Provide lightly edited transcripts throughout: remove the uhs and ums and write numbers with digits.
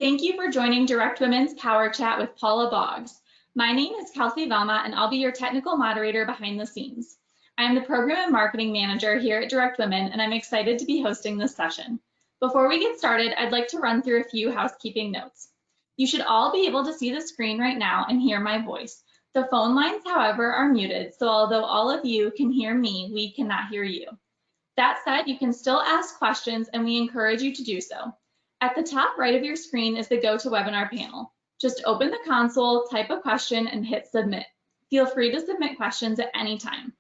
Thank you for joining DirectWomen's Power Chat with Paula Boggs. My name is Kelsey Velma, and I'll be your technical moderator behind the scenes. I am the Program and Marketing Manager here at DirectWomen, and I'm excited to be hosting this session. Before we get started, I'd like to run through a few housekeeping notes. You should all be able to see the screen right now and hear my voice. The phone lines, however, are muted, so although all of you can hear me, we cannot hear you. That said, you can still ask questions, and we encourage you to do so. At the top right of your screen is the GoToWebinar panel. Just open the console, type a question, and hit submit. Feel free to submit questions at any time.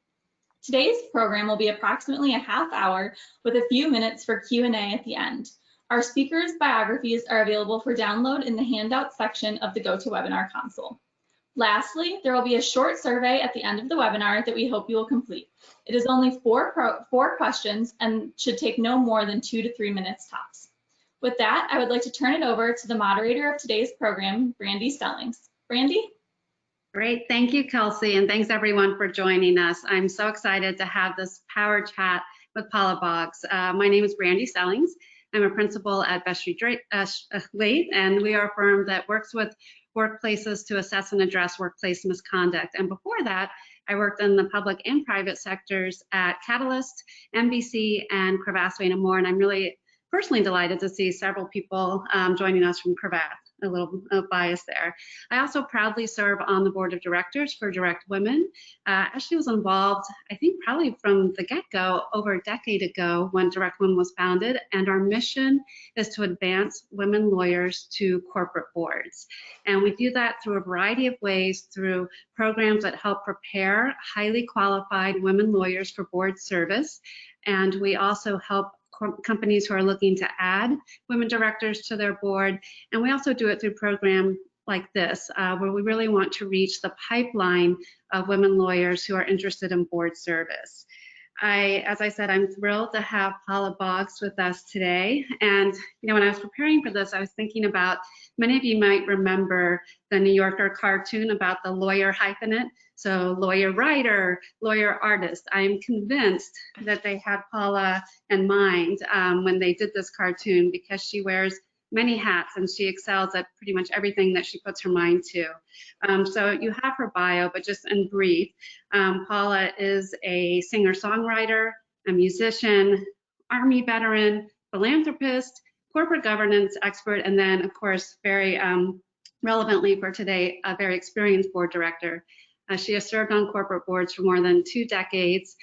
Today's program will be approximately a half hour with a few minutes for Q&A at the end. Our speakers' biographies are available for download in the handout section of the GoToWebinar console. Lastly, there will be a short survey at the end of the webinar that we hope you will complete. It is only four questions and should take no more than 2 to 3 minutes tops. With that, I would like to turn it over to the moderator of today's program, Brande Stellings. Brande? Great, thank you, Kelsey, and thanks everyone for joining us. I'm so excited to have this power chat with Paula Boggs. My name is Brande Stellings. I'm a principal at Best Street Late, and we are a firm that works with workplaces to assess and address workplace misconduct. And before that, I worked in the public and private sectors at Catalyst, NBC, and Cravath, Swaine & Moore, and I'm really personally delighted to see several people joining us from Cravath. A little bias there. I also proudly serve on the board of directors for DirectWomen. Actually was involved, I think probably from the get-go over a decade ago when DirectWomen was founded, and our mission is to advance women lawyers to corporate boards. And we do that through a variety of ways, through programs that help prepare highly qualified women lawyers for board service. And we also help companies who are looking to add women directors to their board. And we also do it through programs like this, where we really want to reach the pipeline of women lawyers who are interested in board service. As I said, I'm thrilled to have Paula Boggs with us today. And when I was preparing for this, I was thinking about, many of you might remember the New Yorker cartoon about the lawyer hyphenate. So lawyer writer, lawyer artist. I am convinced that they had Paula in mind when they did this cartoon, because she wears many hats and she excels at pretty much everything that she puts her mind to. So you have her bio, but just in brief, Paula is a singer-songwriter, a musician, Army veteran, philanthropist, corporate governance expert, and then of course, very relevantly for today, a very experienced board director. She has served on corporate boards for more than 2 decades.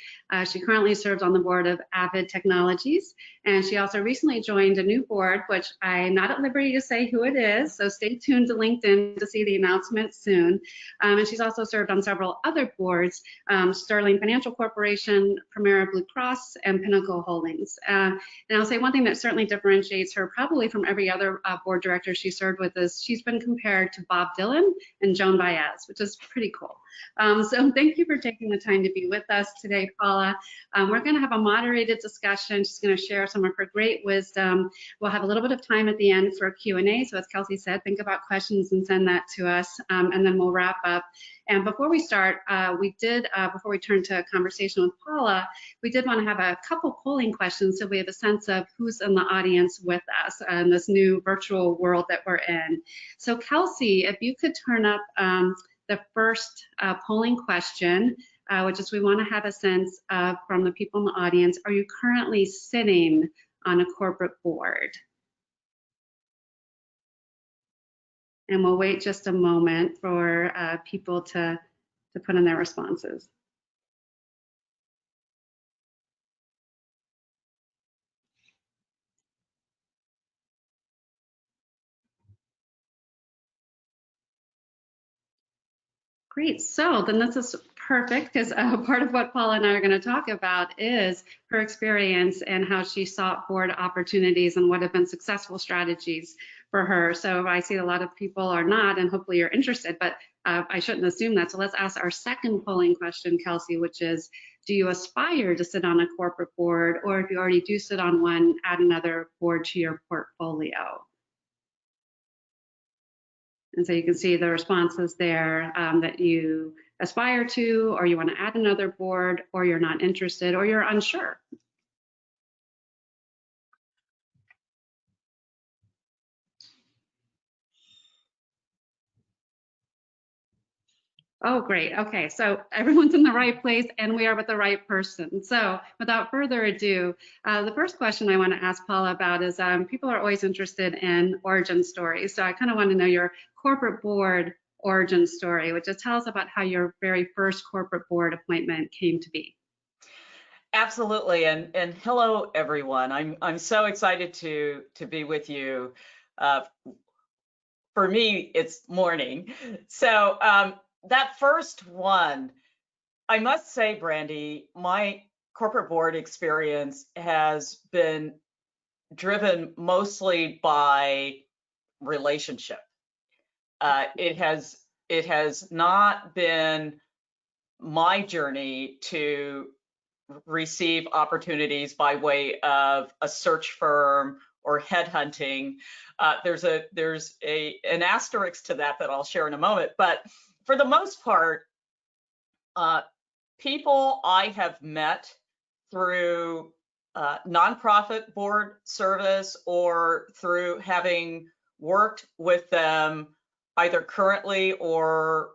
She currently serves on the board of Avid Technologies, and she also recently joined a new board, which I'm not at liberty to say who it is, so stay tuned to LinkedIn to see the announcement soon. And she's also served on several other boards, Sterling Financial Corporation, Primera Blue Cross, and Pinnacle Holdings. And I'll say one thing that certainly differentiates her probably from every other board director she served with is she's been compared to Bob Dylan and Joan Baez, which is pretty cool. So thank you for taking the time to be with us today, Paula. We're going to have a moderated discussion. She's going to share some of her great wisdom. We'll have a little bit of time at the end for Q&A. So as Kelsey said, think about questions and send that to us, and then we'll wrap up. And before we start, before we turn to a conversation with Paula, we did want to have a couple polling questions so we have a sense of who's in the audience with us in this new virtual world that we're in. So Kelsey, if you could turn up the first polling question, which is we want to have a sense of, from the people in the audience, are you currently sitting on a corporate board? And we'll wait just a moment for people to put in their responses. Great, so then this is perfect, because part of what Paula and I are going to talk about is her experience and how she sought board opportunities and what have been successful strategies for her. So I see a lot of people are not, and hopefully you're interested, but I shouldn't assume that. So let's ask our second polling question, Kelsey, which is, do you aspire to sit on a corporate board, or if you already do sit on one, add another board to your portfolio? And so you can see the responses there, that you aspire to, or you want to add another board, or you're not interested, or you're unsure. Oh, great. Okay, so everyone's in the right place and we are with the right person. So without further ado, the first question I want to ask Paula about is people are always interested in origin stories. So I kind of want to know your corporate board origin story, which just tell us about how your very first corporate board appointment came to be. Absolutely, and hello everyone. I'm so excited to be with you. Uh, for me, it's morning. So that first one, I must say, Brande, my corporate board experience has been driven mostly by relationship. It has not been my journey to receive opportunities by way of a search firm or headhunting. There's an asterisk to that I'll share in a moment. But for the most part, people I have met through nonprofit board service or through having worked with them either currently or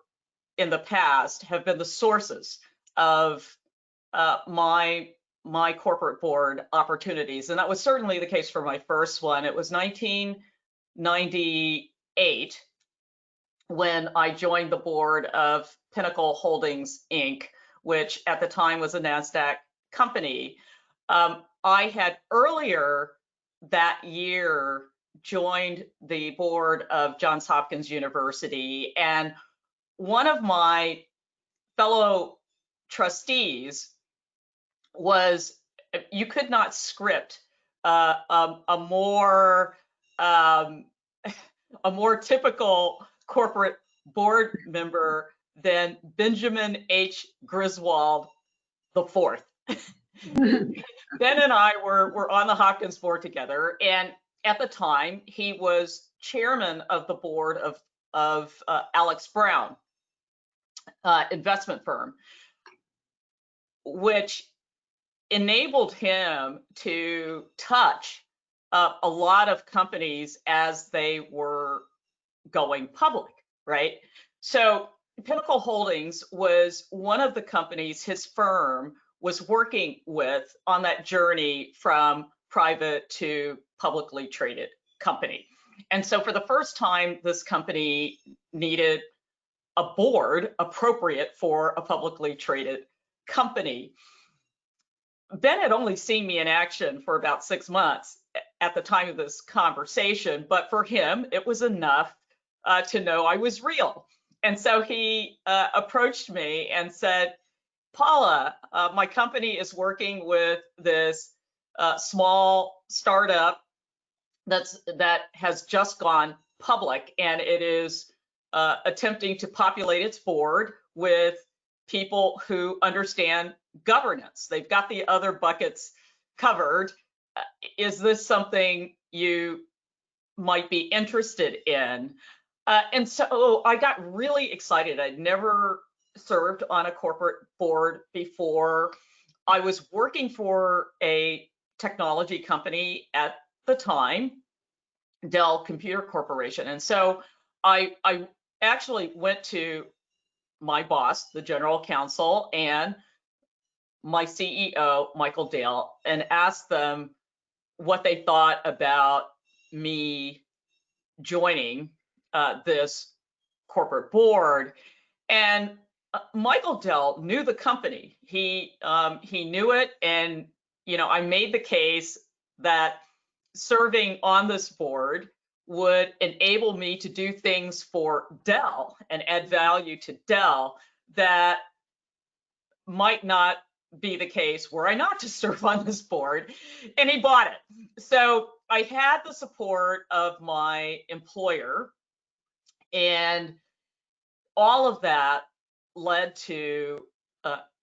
in the past have been the sources of my corporate board opportunities. And that was certainly the case for my first one. It was 1998 when I joined the board of Pinnacle Holdings, Inc., which at the time was a NASDAQ company. I had earlier that year joined the board of Johns Hopkins University, and one of my fellow trustees was, you could not script a more typical corporate board member than Benjamin H. Griswold IV. Ben and I were on the Hopkins board together, and at the time he was chairman of the board of Alex Brown investment firm, which enabled him to touch a lot of companies as they were going public, right? So Pinnacle Holdings was one of the companies his firm was working with on that journey from private to publicly traded company. And so for the first time, this company needed a board appropriate for a publicly traded company. Ben had only seen me in action for about 6 months at the time of this conversation, but for him, it was enough to know I was real. And so he approached me and said, Paula, my company is working with this small startup that has just gone public, and it is attempting to populate its board with people who understand governance. They've got the other buckets covered. Is this something you might be interested in? And so I got really excited. I'd never served on a corporate board before. I was working for a technology company at the time, Dell Computer Corporation. And so I actually went to my boss, the general counsel, and my CEO, Michael Dale, and asked them what they thought about me joining this corporate board. And Michael Dell knew the company. He knew it, and I made the case that serving on this board would enable me to do things for Dell and add value to Dell that might not be the case were I not to serve on this board, and he bought it. So I had the support of my employer, and all of that led to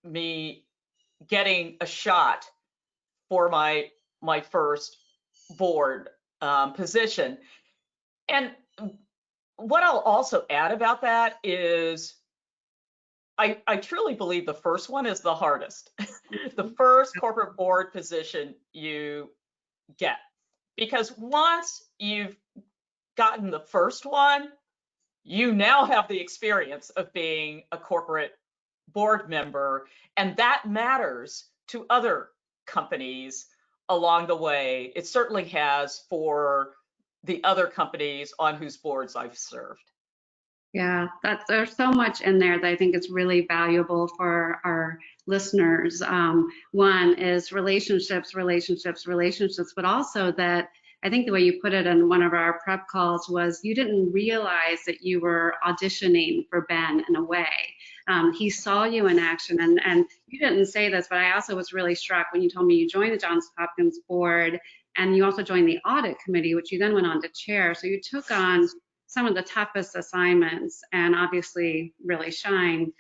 me getting a shot for my first board position. And what I'll also add about that is I truly believe the first one is the hardest. The first corporate board position you get, because once you've gotten the first one, you now have the experience of being a corporate board member, and that matters to other companies along the way. It certainly has for the other companies on whose boards I've served. Yeah, there's so much in there that I think is really valuable for our listeners. One is relationships, but also that I think the way you put it in one of our prep calls was you didn't realize that you were auditioning for Ben in a way. He saw you in action, and you didn't say this, but I also was really struck when you told me you joined the Johns Hopkins board and you also joined the audit committee, which you then went on to chair. So you took on some of the toughest assignments and obviously really shine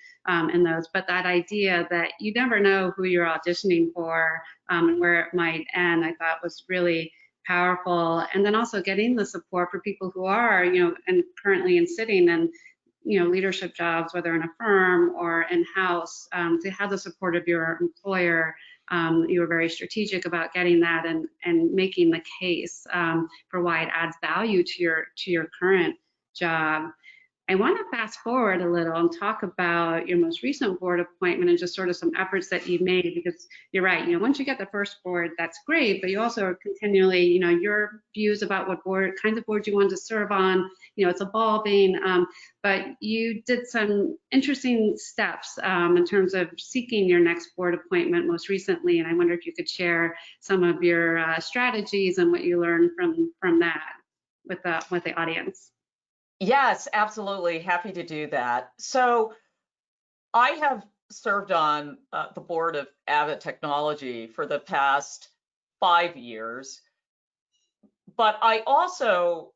in those. But that idea that you never know who you're auditioning for and where it might end, I thought was really powerful. And then also getting the support for people who are, and currently sitting in, leadership jobs, whether in a firm or in-house, to have the support of your employer. You were very strategic about getting that and making the case for why it adds value to your current job. I want to fast forward a little and talk about your most recent board appointment and just sort of some efforts that you've made, because you're right, once you get the first board, that's great, but you also are continually, your views about what kinds of boards you want to serve on, it's evolving, but you did some interesting steps in terms of seeking your next board appointment most recently, and I wonder if you could share some of your strategies and what you learned from that with the audience. Yes, absolutely. Happy to do that. So I have served on the board of Avid Technology for the past 5 years, but I also,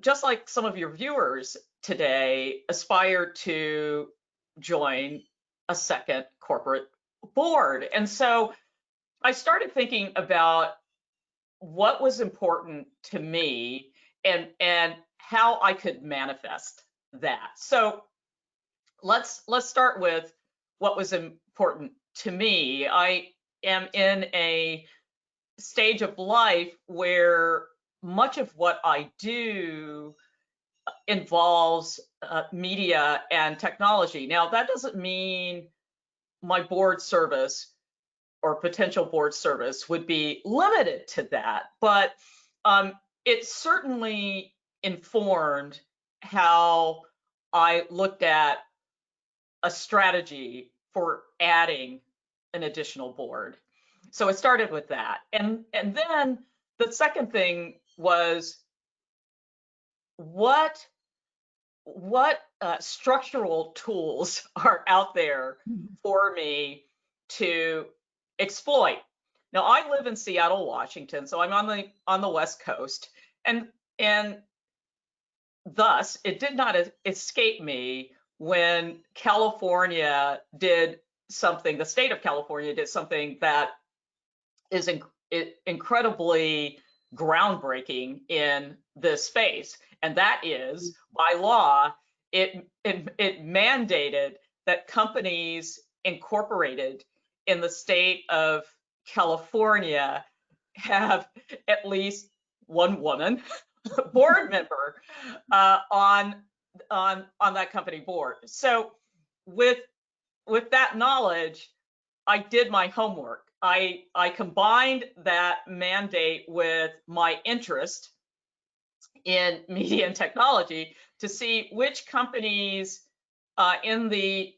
just like some of your viewers today, aspire to join a second corporate board. And so I started thinking about what was important to me and how I could manifest that. So let's start with what was important to me. I am in a stage of life where much of what I do involves media and technology. Now, that doesn't mean my board service or potential board service would be limited to that, but it certainly informed how I looked at a strategy for adding an additional board. So it started with that. And then the second thing was what structural tools are out there for me to exploit. Now, I live in Seattle, Washington, so I'm on the West Coast, and thus it did not escape me when California did something. The state of California did something that is incredibly groundbreaking in this space, and that is, by law, it mandated that companies incorporated in the state of California have at least one woman board member on that company board. So with that knowledge, I did my homework. I combined that mandate with my interest in media and technology to see which companies in the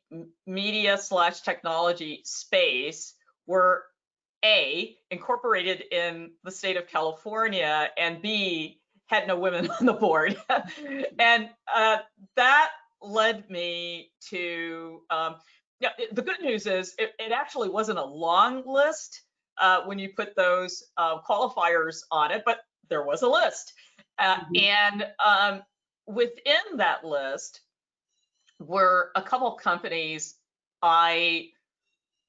media/technology space were A, incorporated in the state of California, and B, had no women on the board. And that led me to, the good news is it actually wasn't a long list when you put those qualifiers on it, but there was a list. And within that list were a couple companies I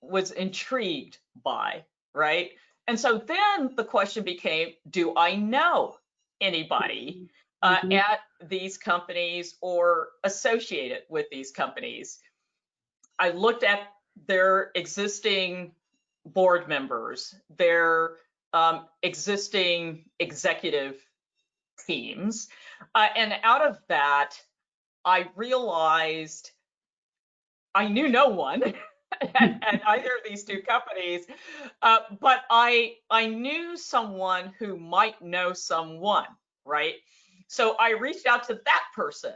was intrigued by, right? And so then the question became, do I know anybody at these companies or associated with these companies? I looked at their existing board members, their existing executive teams, and out of that, I realized I knew no one at either of these two companies, but I knew someone who might know someone, right? So I reached out to that person,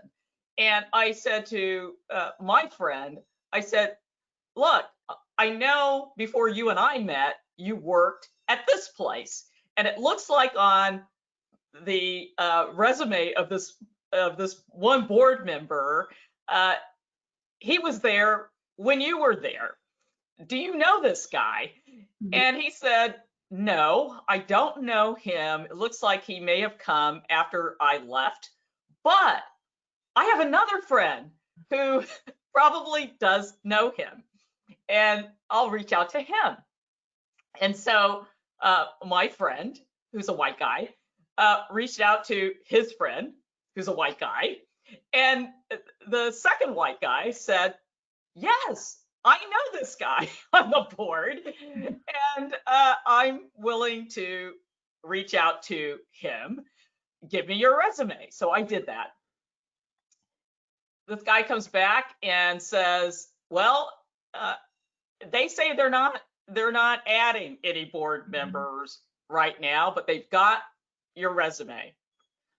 and I said to my friend, I said, look, I know before you and I met, you worked at this place, and it looks like on the resume of this one board member, uh, he was there when you were there. Do you know this guy? And he said, no, I don't know him. It looks like he may have come after I left, but I have another friend who probably does know him, and I'll reach out to him. And so my friend, who's a white guy, reached out to his friend, who's a white guy. And the second white guy said, yes, I know this guy on the board, and I'm willing to reach out to him. Give me your resume. So I did that. This guy comes back and says, well, they say they're not adding any board members right now, but they've got your resume.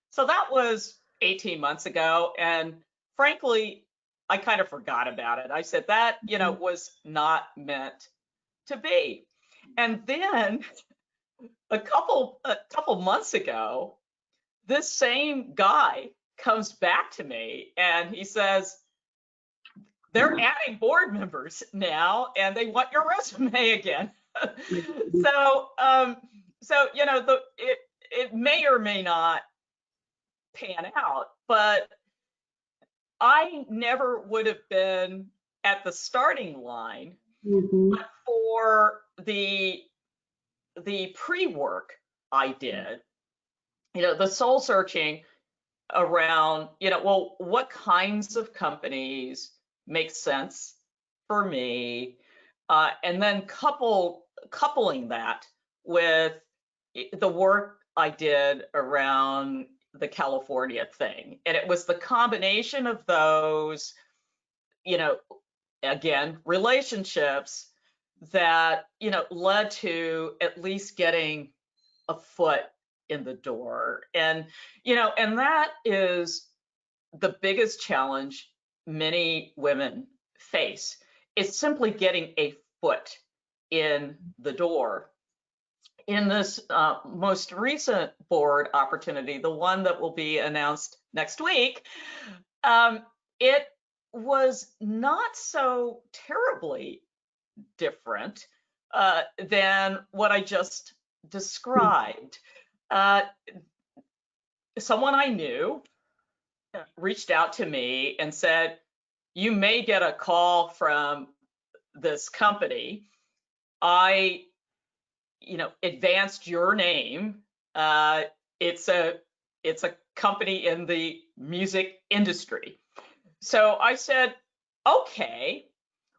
So that was 18 months ago, and frankly, I kind of forgot about it. I said that, was not meant to be. And then a couple months ago, this same guy comes back to me and he says, they're adding board members now and they want your resume again. So it may or may not pan out, but I never would have been at the starting line but for the pre-work I did, the soul searching around, well, what kinds of companies make sense for me, and then coupling that with the work I did around the California thing. And it was the combination of those, again, relationships that, led to at least getting a foot in the door. And, and that is the biggest challenge many women face. It's simply getting a foot in the door. In this most recent board opportunity, the one that will be announced next week, it was not so terribly different than what I just described. Someone I knew reached out to me and said, you may get a call from this company. I advanced your name. It's a company in the music industry. So I said, okay.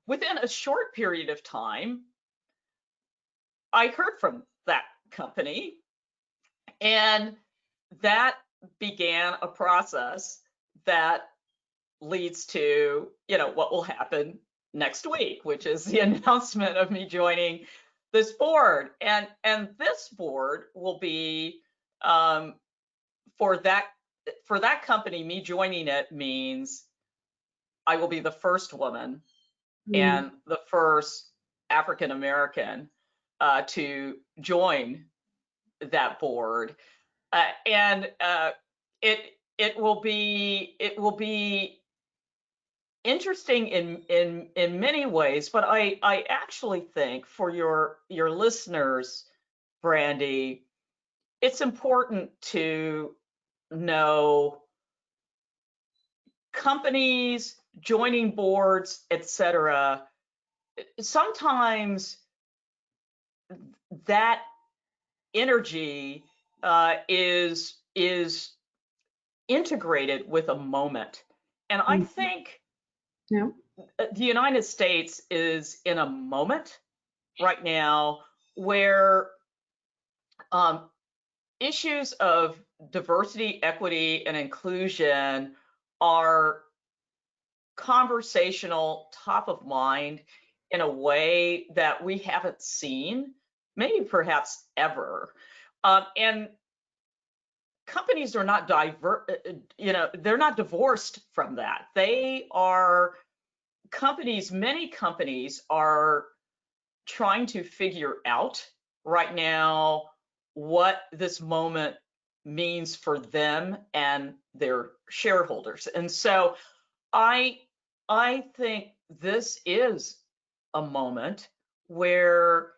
Within a short period of time, I heard from that company, and that began a process that leads to, what will happen next week, which is the announcement of me joining this board. And this board will be for that company. Me joining it means I will be the first woman and the first African American to join that board, and it will be interesting in many ways. But I actually think for your listeners, Brande, it's important to know companies joining boards, etc. Sometimes that energy is integrated with a moment, and I think the United States is in a moment right now where issues of diversity, equity, and inclusion are conversational, top of mind in a way that we haven't seen, maybe perhaps ever. And companies are not they're not divorced from that. They are companies, many companies are trying to figure out right now what this moment means for them and their shareholders. And so I think this is a moment where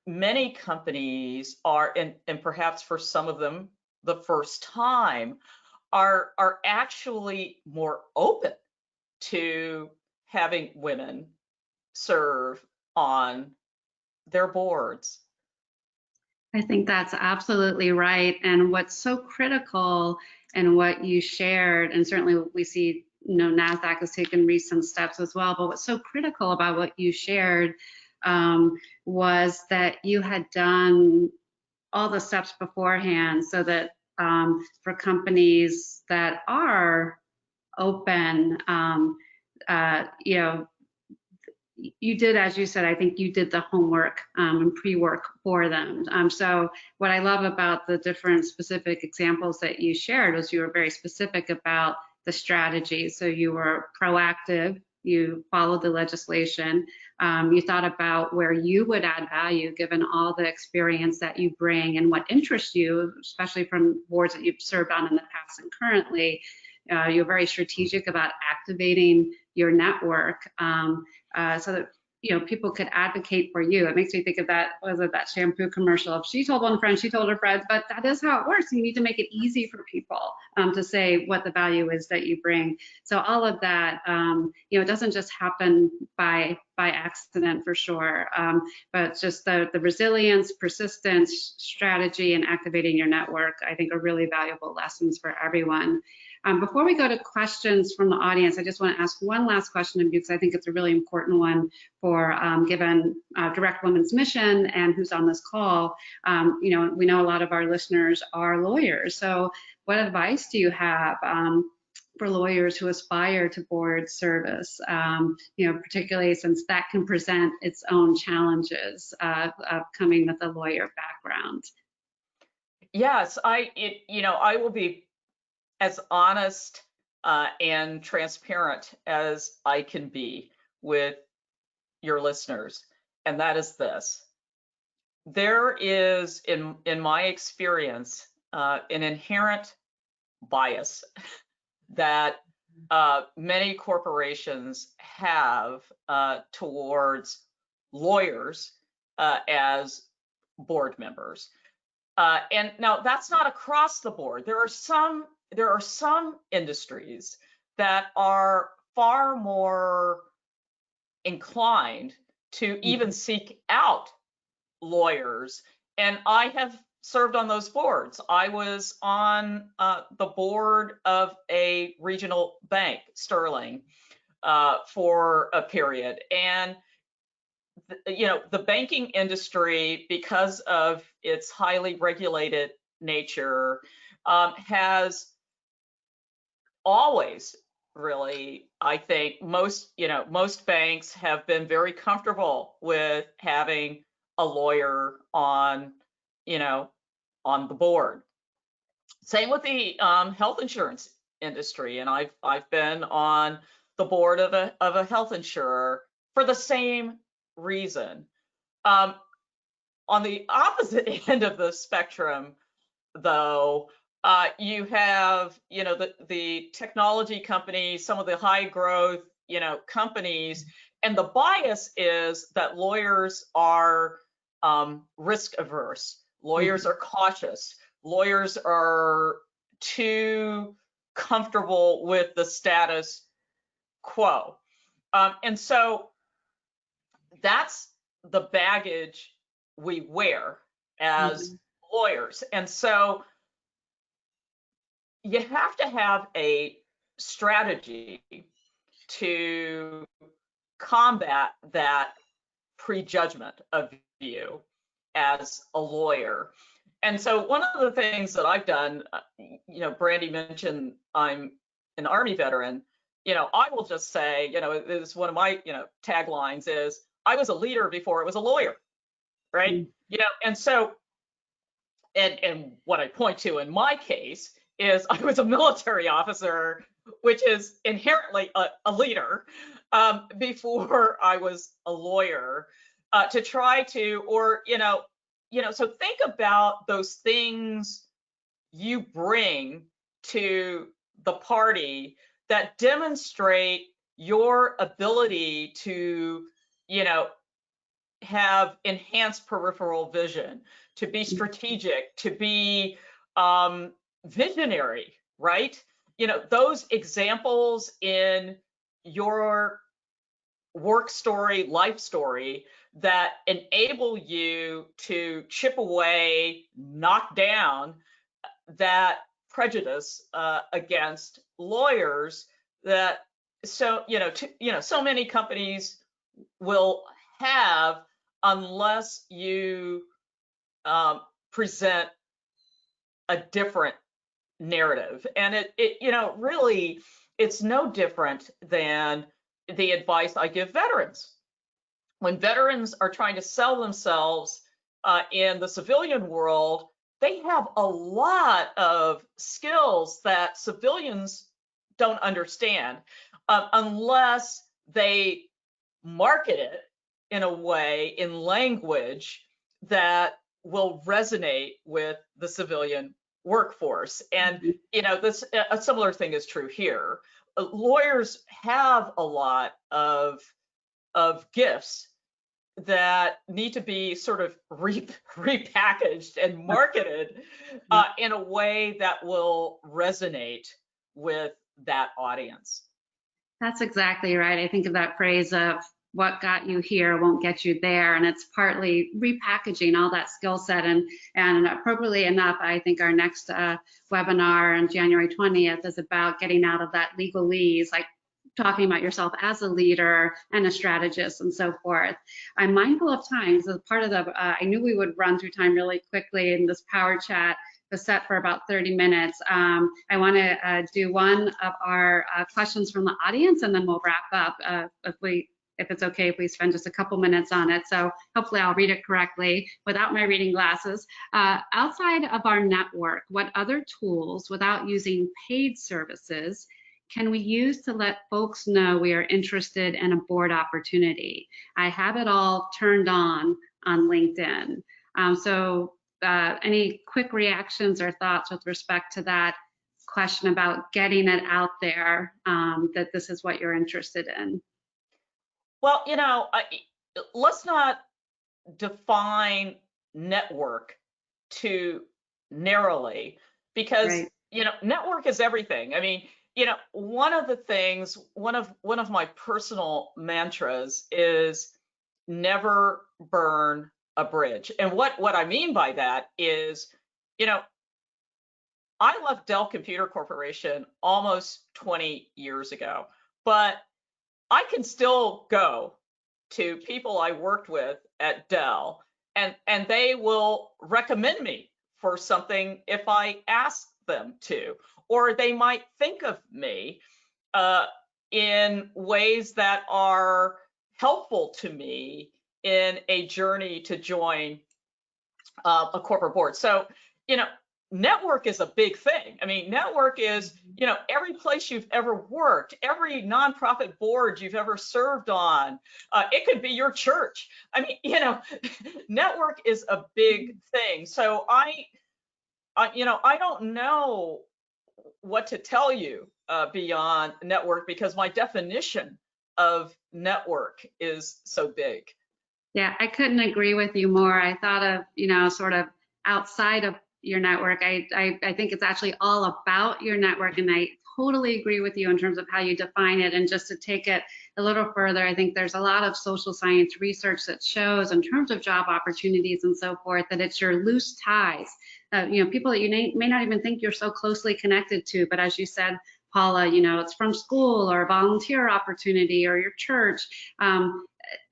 many companies are, and perhaps for some of them the first time, are actually more open to having women serve on their boards. I think that's absolutely right. And what's so critical and what you shared, and certainly we see, NASDAQ has taken recent steps as well, but what's so critical about what you shared was that you had done all the steps beforehand so that for companies that are open, you did, as you said, I think you did the homework and pre-work for them. So what I love about the different specific examples that you shared was you were very specific about the strategy. So you were proactive, you followed the legislation, you thought about where you would add value given all the experience that you bring and what interests you, especially from boards that you've served on in the past and currently. You're very strategic about activating your network so that people could advocate for you. It makes me think of that shampoo commercial. If she told one friend, she told her friends, but that is how it works. You need to make it easy for people to say what the value is that you bring. So all of that, it doesn't just happen by accident for sure, but just the resilience, persistence, strategy, and activating your network, I think are really valuable lessons for everyone. Before we go to questions from the audience, I just want to ask one last question of you because I think it's a really important one for given DirectWomen's mission and who's on this call. We know a lot of our listeners are lawyers. So what advice do you have for lawyers who aspire to board service, particularly since that can present its own challenges of coming with a lawyer background? Yes, I will be as honest and transparent as I can be with your listeners, and that is this. There is, in my experience, an inherent bias that many corporations have towards lawyers as board members. And now that's not across the board. There are some industries that are far more inclined to even seek out lawyers, and I have served on those boards. I was on the board of a regional bank, Stellings, for a period, and the banking industry, because of its highly regulated nature, has always really, I think most banks have been very comfortable with having a lawyer on the board. Same with the health insurance industry, and I've been on the board of a health insurer for the same reason. On the opposite end of the spectrum, though, you have the technology companies, some of the high growth companies, and the bias is that lawyers are risk averse. Lawyers are cautious. Lawyers are too comfortable with the status quo. And so that's the baggage we wear as lawyers. And so you have to have a strategy to combat that prejudgment of you as a lawyer. And so one of the things that I've done, Brande mentioned I'm an Army veteran, I will just say, it's one of my, taglines is, I was a leader before I was a lawyer, right? And so, and what I point to in my case is I was a military officer, which is inherently a leader, before I was a lawyer, to try to, or, so think about those things you bring to the party that demonstrate your ability to, have enhanced peripheral vision, to be strategic, to be visionary, right? Those examples in your work story, life story, that enable you to chip away, knock down that prejudice against lawyers that so many companies will have, unless you present a different narrative. And it really, it's no different than the advice I give veterans. When veterans are trying to sell themselves in the civilian world, they have a lot of skills that civilians don't understand, unless they market it in a way, in language that will resonate with the civilian workforce. And this, a similar thing is true here. Lawyers have a lot of gifts that need to be sort of repackaged and marketed in a way that will resonate with that audience. That's exactly right. I think of that phrase of what got you here won't get you there. And it's partly repackaging all that skill set. And appropriately enough, I think our next webinar on January 20th is about getting out of that legalese, like talking about yourself as a leader and a strategist and so forth. I'm mindful of time. So part of the, I knew we would run through time really quickly in this power chat. Was set for about 30 minutes. I want to do one of our questions from the audience, and then we'll wrap up. If it's okay, if we spend just a couple minutes on it. So hopefully I'll read it correctly without my reading glasses. Outside of our network, what other tools, without using paid services, can we use to let folks know we are interested in a board opportunity? I have it all turned on LinkedIn. Any quick reactions or thoughts with respect to that question about getting it out there, that this is what you're interested in? Well, let's not define network too narrowly, because network is everything. I mean, one of the things, one of my personal mantras is never burn a bridge. And what I mean by that is, I left Dell Computer Corporation almost 20 years ago, but I can still go to people I worked with at Dell, and they will recommend me for something if I ask them to, or they might think of me in ways that are helpful to me in a journey to join a corporate board. So, network is a big thing. I mean, network is, every place you've ever worked, every nonprofit board you've ever served on. It could be your church. I mean, network is a big thing. So I don't know what to tell you beyond network, because my definition of network is so big. Yeah, I couldn't agree with you more. I thought of, sort of outside of your network. I think it's actually all about your network, and I totally agree with you in terms of how you define it. And just to take it a little further, I think there's a lot of social science research that shows, in terms of job opportunities and so forth, that it's your loose ties, people that you may not even think you're so closely connected to, but as you said, Paula, it's from school or a volunteer opportunity or your church.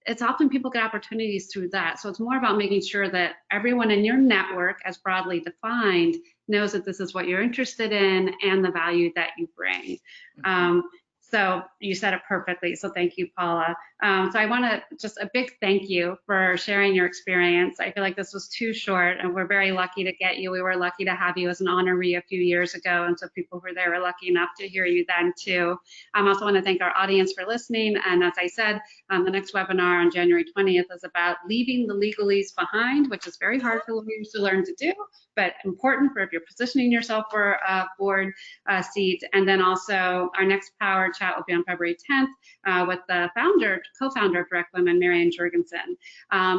It's often people get opportunities through that. So it's more about making sure that everyone in your network, as broadly defined, knows that this is what you're interested in and the value that you bring. So you said it perfectly. So thank you, Paula. So I want to just a big thank you for sharing your experience. I feel like this was too short, and we're very lucky to get you. We were lucky to have you as an honoree a few years ago, and so people who were there were lucky enough to hear you then too. I also want to thank our audience for listening. And as I said, the next webinar on January 20th is about leaving the legalese behind, which is very hard for lawyers to learn to do, but important for if you're positioning yourself for a board seat. And then also our next Power Chat will be on February 10th with the co-founder of DirectWomen, Marianne Jorgensen.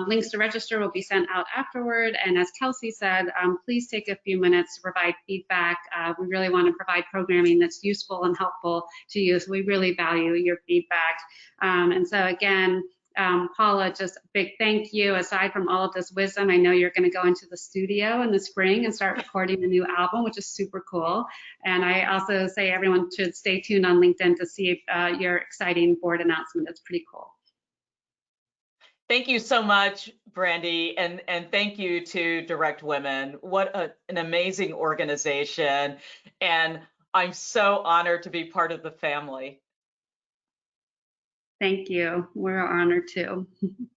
Links to register will be sent out afterward. And as Kelsey said, please take a few minutes to provide feedback. We really want to provide programming that's useful and helpful to you. So we really value your feedback. And so again, Paula, just a big thank you. Aside from all of this wisdom, I know you're going to go into the studio in the spring and start recording a new album, which is super cool. And I also say everyone should stay tuned on LinkedIn to see your exciting board announcement. It's pretty cool. Thank you so much, Brande, and thank you to DirectWomen. What an amazing organization, and I'm so honored to be part of the family. Thank you. We're honored too.